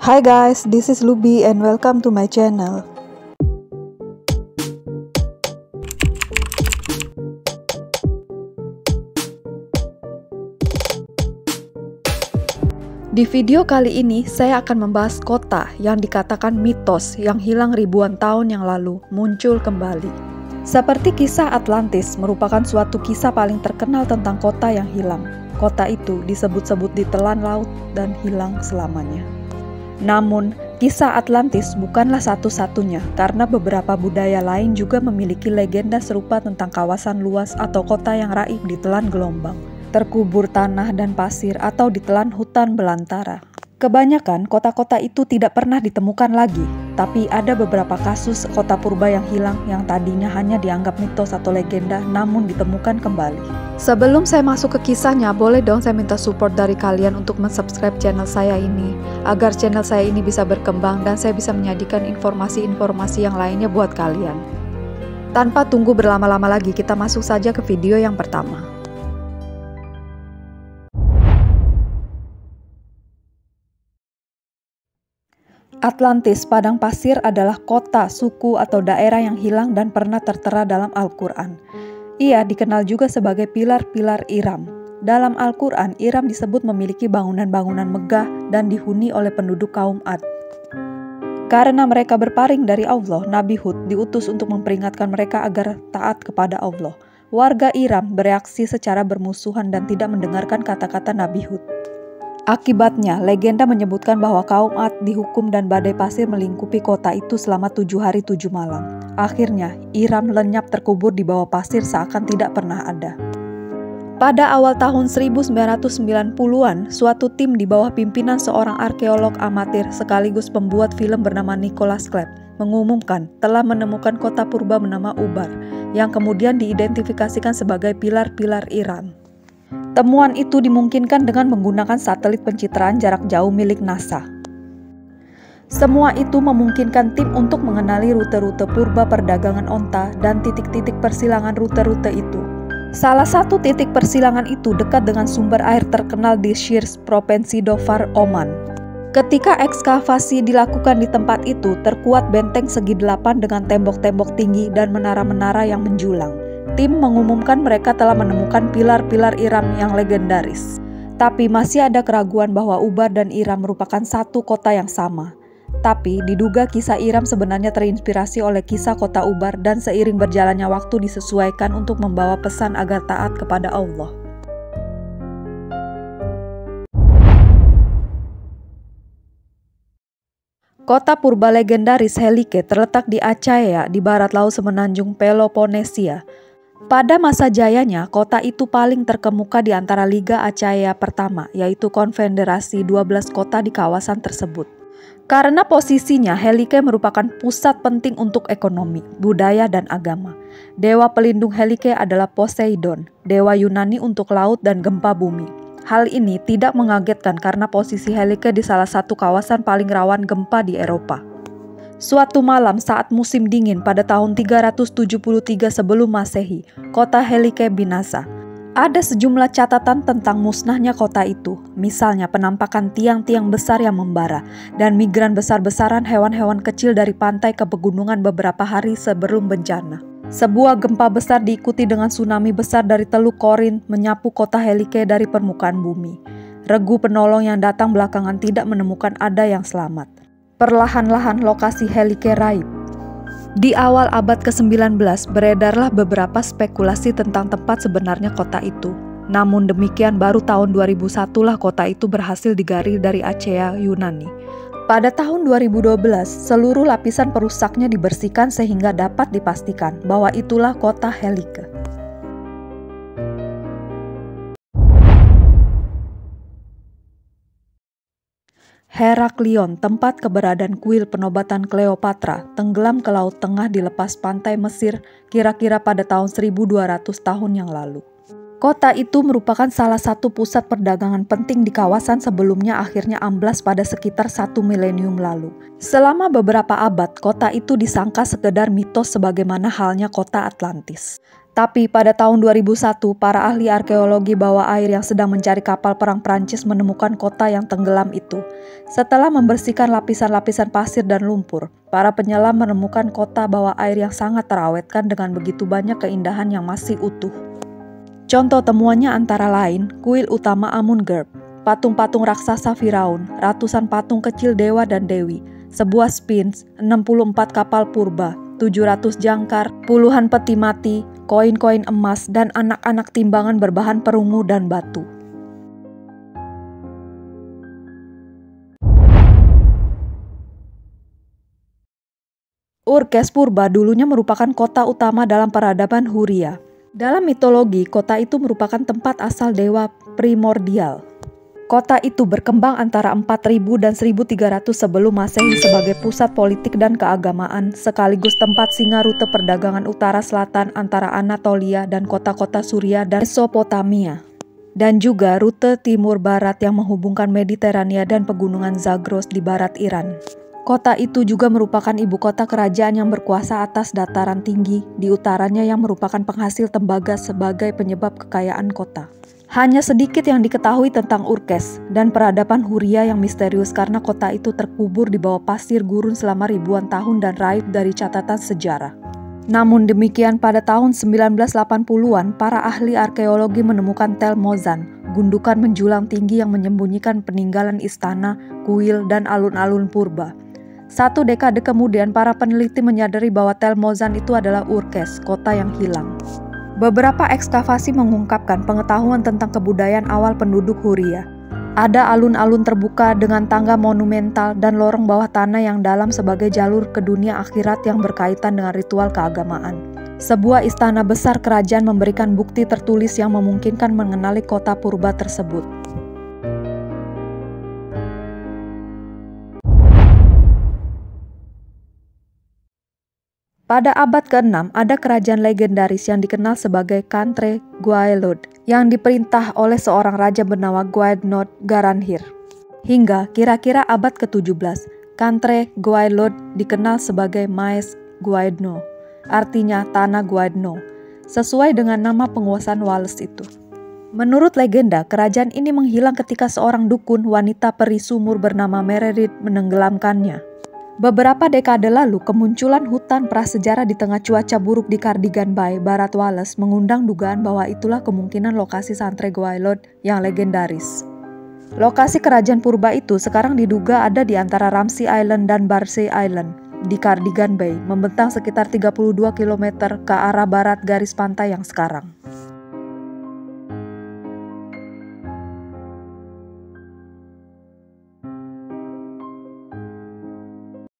Hi guys, this is Luby and welcome to my channel. Di video kali ini, saya akan membahas kota yang dikatakan mitos yang hilang ribuan tahun yang lalu muncul kembali. Seperti kisah Atlantis merupakan suatu kisah paling terkenal tentang kota yang hilang. Kota itu disebut-sebut ditelan laut dan hilang selamanya. Namun, kisah Atlantis bukanlah satu-satunya karena beberapa budaya lain juga memiliki legenda serupa tentang kawasan luas atau kota yang raib ditelan gelombang, terkubur tanah dan pasir atau ditelan hutan belantara. Kebanyakan kota-kota itu tidak pernah ditemukan lagi, tapi ada beberapa kasus kota purba yang hilang yang tadinya hanya dianggap mitos atau legenda namun ditemukan kembali. Sebelum saya masuk ke kisahnya, boleh dong saya minta support dari kalian untuk mensubscribe channel saya ini, agar channel saya ini bisa berkembang dan saya bisa menyajikan informasi-informasi yang lainnya buat kalian. Tanpa tunggu berlama-lama lagi, kita masuk saja ke video yang pertama. Atlantis, padang pasir, adalah kota, suku, atau daerah yang hilang dan pernah tertera dalam Al-Quran. Ia dikenal juga sebagai pilar-pilar Iram. Dalam Al-Quran, Iram disebut memiliki bangunan-bangunan megah dan dihuni oleh penduduk kaum Ad. Karena mereka berpaling dari Allah, Nabi Hud diutus untuk memperingatkan mereka agar taat kepada Allah. Warga Iram bereaksi secara bermusuhan dan tidak mendengarkan kata-kata Nabi Hud. Akibatnya, legenda menyebutkan bahwa kaum Ad dihukum dan badai pasir melingkupi kota itu selama 7 hari 7 malam. Akhirnya, Iram lenyap terkubur di bawah pasir seakan tidak pernah ada. Pada awal tahun 1990-an, suatu tim di bawah pimpinan seorang arkeolog amatir sekaligus pembuat film bernama Nicholas Klepp mengumumkan telah menemukan kota purba bernama Ubar, yang kemudian diidentifikasikan sebagai pilar-pilar Iram. Temuan itu dimungkinkan dengan menggunakan satelit pencitraan jarak jauh milik NASA. Semua itu memungkinkan tim untuk mengenali rute-rute purba perdagangan onta dan titik-titik persilangan rute-rute itu. Salah satu titik persilangan itu dekat dengan sumber air terkenal di Shirs, Provinsi Dhofar, Oman. Ketika ekskavasi dilakukan di tempat itu, terkuat benteng segi 8 dengan tembok-tembok tinggi dan menara-menara yang menjulang. Tim mengumumkan mereka telah menemukan pilar-pilar Iram yang legendaris. Tapi masih ada keraguan bahwa Ubar dan Iram merupakan satu kota yang sama. Tapi diduga kisah Iram sebenarnya terinspirasi oleh kisah kota Ubar dan seiring berjalannya waktu disesuaikan untuk membawa pesan agar taat kepada Allah. Kota purba legendaris Helike terletak di Achaea di barat laut semenanjung Peloponnesia. Pada masa jayanya, kota itu paling terkemuka di antara Liga Achaea pertama, yaitu konfederasi 12 kota di kawasan tersebut. Karena posisinya, Helike merupakan pusat penting untuk ekonomi, budaya, dan agama. Dewa pelindung Helike adalah Poseidon, dewa Yunani untuk laut dan gempa bumi. Hal ini tidak mengagetkan karena posisi Helike di salah satu kawasan paling rawan gempa di Eropa. Suatu malam saat musim dingin pada tahun 373 sebelum Masehi, kota Helike binasa. Ada sejumlah catatan tentang musnahnya kota itu, misalnya penampakan tiang-tiang besar yang membara, dan migran besar-besaran hewan-hewan kecil dari pantai ke pegunungan beberapa hari sebelum bencana. Sebuah gempa besar diikuti dengan tsunami besar dari Teluk Korin menyapu kota Helike dari permukaan bumi. Regu penolong yang datang belakangan tidak menemukan ada yang selamat. Perlahan-lahan lokasi Helike raib. Di awal abad ke-19 beredarlah beberapa spekulasi tentang tempat sebenarnya kota itu. Namun demikian baru tahun 2001 lah kota itu berhasil digarir dari Achaea, Yunani. Pada tahun 2012 seluruh lapisan perusaknya dibersihkan sehingga dapat dipastikan bahwa itulah kota Helike. Heraklion, tempat keberadaan kuil penobatan Cleopatra, tenggelam ke Laut Tengah di lepas pantai Mesir kira-kira pada tahun 1200 tahun yang lalu. Kota itu merupakan salah satu pusat perdagangan penting di kawasan sebelumnya akhirnya amblas pada sekitar 1 milenium lalu. Selama beberapa abad, kota itu disangka sekedar mitos sebagaimana halnya kota Atlantis. Tapi pada tahun 2001, para ahli arkeologi bawah air yang sedang mencari kapal perang Prancis menemukan kota yang tenggelam itu. Setelah membersihkan lapisan-lapisan pasir dan lumpur, para penyelam menemukan kota bawah air yang sangat terawetkan dengan begitu banyak keindahan yang masih utuh. Contoh temuannya antara lain kuil utama Amun-Gurb, patung-patung raksasa Firaun, ratusan patung kecil dewa dan dewi, sebuah sphinx, 64 kapal purba, 700 jangkar, puluhan peti mati, koin-koin emas, dan anak-anak timbangan berbahan perunggu dan batu. Urkes purba dulunya merupakan kota utama dalam peradaban Huria. Dalam mitologi, kota itu merupakan tempat asal dewa primordial. Kota itu berkembang antara 4000 dan 1300 sebelum Masehi sebagai pusat politik dan keagamaan, sekaligus tempat singa rute perdagangan utara-selatan antara Anatolia dan kota-kota Suria dan Mesopotamia, dan juga rute timur-barat yang menghubungkan Mediterania dan pegunungan Zagros di barat Iran. Kota itu juga merupakan ibu kota kerajaan yang berkuasa atas dataran tinggi di utaranya yang merupakan penghasil tembaga sebagai penyebab kekayaan kota. Hanya sedikit yang diketahui tentang Urkes dan peradaban Huria yang misterius karena kota itu terkubur di bawah pasir gurun selama ribuan tahun dan raib dari catatan sejarah. Namun demikian, pada tahun 1980-an, para ahli arkeologi menemukan Tel Mozan, gundukan menjulang tinggi yang menyembunyikan peninggalan istana, kuil, dan alun-alun purba. 1 dekade kemudian, para peneliti menyadari bahwa Tel Mozan itu adalah Urkes, kota yang hilang. Beberapa ekskavasi mengungkapkan pengetahuan tentang kebudayaan awal penduduk Huria. Ada alun-alun terbuka dengan tangga monumental dan lorong bawah tanah yang dalam sebagai jalur ke dunia akhirat yang berkaitan dengan ritual keagamaan. Sebuah istana besar kerajaan memberikan bukti tertulis yang memungkinkan mengenali kota purba tersebut. Pada abad ke-6, ada kerajaan legendaris yang dikenal sebagai Cantre Guaelod yang diperintah oleh seorang raja bernama Guaidnod Garanhir. Hingga kira-kira abad ke-17, Cantre Guaelod dikenal sebagai Maes Guaidno, artinya Tanah Guaidno, sesuai dengan nama penguasaan Wales itu. Menurut legenda, kerajaan ini menghilang ketika seorang dukun wanita peri sumur bernama Mererid menenggelamkannya. Beberapa dekade lalu, kemunculan hutan prasejarah di tengah cuaca buruk di Cardigan Bay, barat Wales, mengundang dugaan bahwa itulah kemungkinan lokasi Cantre Guaelod yang legendaris. Lokasi kerajaan purba itu sekarang diduga ada di antara Ramsay Island dan Barsay Island di Cardigan Bay, membentang sekitar 32 km ke arah barat garis pantai yang sekarang.